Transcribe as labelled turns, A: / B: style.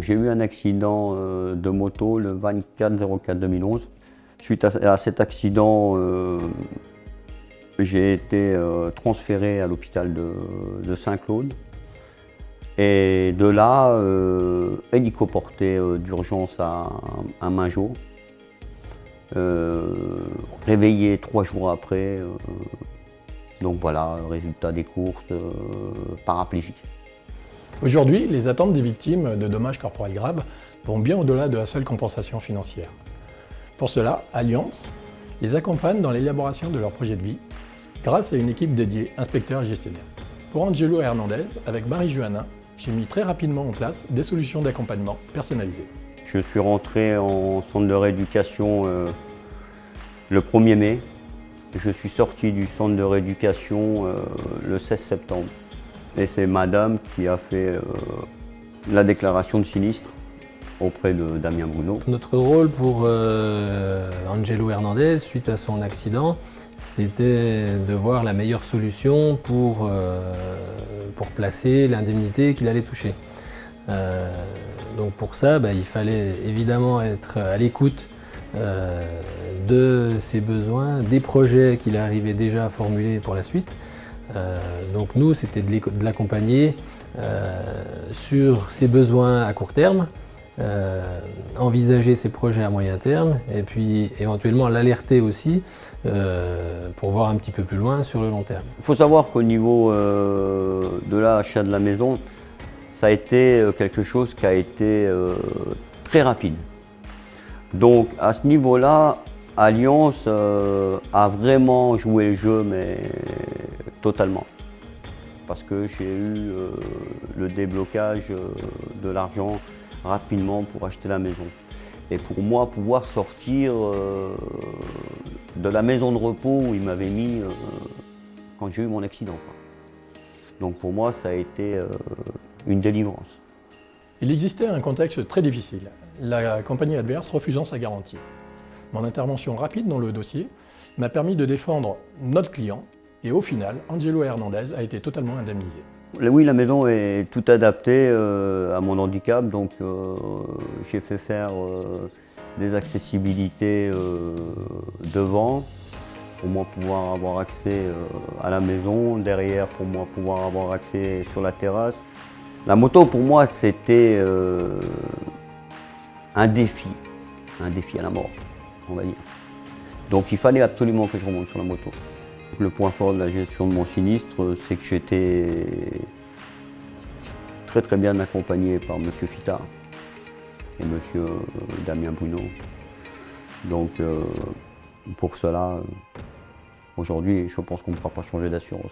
A: J'ai eu un accident de moto le 24/04/2011. Suite à cet accident, j'ai été transféré à l'hôpital de Saint-Claude. Et de là, hélicoporté d'urgence à Mingeot. Réveillé 3 jours après. Donc voilà, résultat des courses, paraplégique.
B: Aujourd'hui, les attentes des victimes de dommages corporels graves vont bien au-delà de la seule compensation financière. Pour cela, Allianz les accompagne dans l'élaboration de leur projet de vie grâce à une équipe dédiée inspecteurs et gestionnaires. Pour Angelo Hernandez, avec Marie Juanin, j'ai mis très rapidement en place des solutions d'accompagnement personnalisées.
A: Je suis rentré en centre de rééducation le 1er mai. Je suis sorti du centre de rééducation le 16 septembre. Et c'est madame qui a fait la déclaration de sinistre auprès de Damien Bruno.
C: Notre rôle pour Angelo Hernandez, suite à son accident, c'était de voir la meilleure solution pour placer l'indemnité qu'il allait toucher. Donc pour ça, il fallait évidemment être à l'écoute de ses besoins, des projets qu'il arrivait déjà à formuler pour la suite. Donc nous, c'était de l'accompagner sur ses besoins à court terme, envisager ses projets à moyen terme et puis éventuellement l'alerter aussi pour voir un petit peu plus loin sur le long terme.
A: Il faut savoir qu'au niveau de l'achat de la maison, ça a été quelque chose qui a été très rapide. Donc à ce niveau-là, Allianz a vraiment joué le jeu, mais totalement. Parce que j'ai eu le déblocage de l'argent rapidement pour acheter la maison. Et pour moi, pouvoir sortir de la maison de repos où il m'avait mis quand j'ai eu mon accident. Donc pour moi, ça a été une délivrance.
B: Il existait un contexte très difficile, la compagnie adverse refusant sa garantie. Mon intervention rapide dans le dossier m'a permis de défendre notre client et au final, Angelo Hernandez a été totalement indemnisé.
A: Oui, la maison est tout adaptée à mon handicap, donc j'ai fait faire des accessibilités devant pour moi pouvoir avoir accès à la maison, derrière pour moi pouvoir avoir accès sur la terrasse. La moto pour moi c'était un défi à la mort, on va dire. Donc il fallait absolument que je remonte sur la moto. Le point fort de la gestion de mon sinistre, c'est que j'étais très bien accompagné par M. Fitard et M. Damien Bruno. Donc pour cela, aujourd'hui, je pense qu'on ne pourra pas changer d'assurance.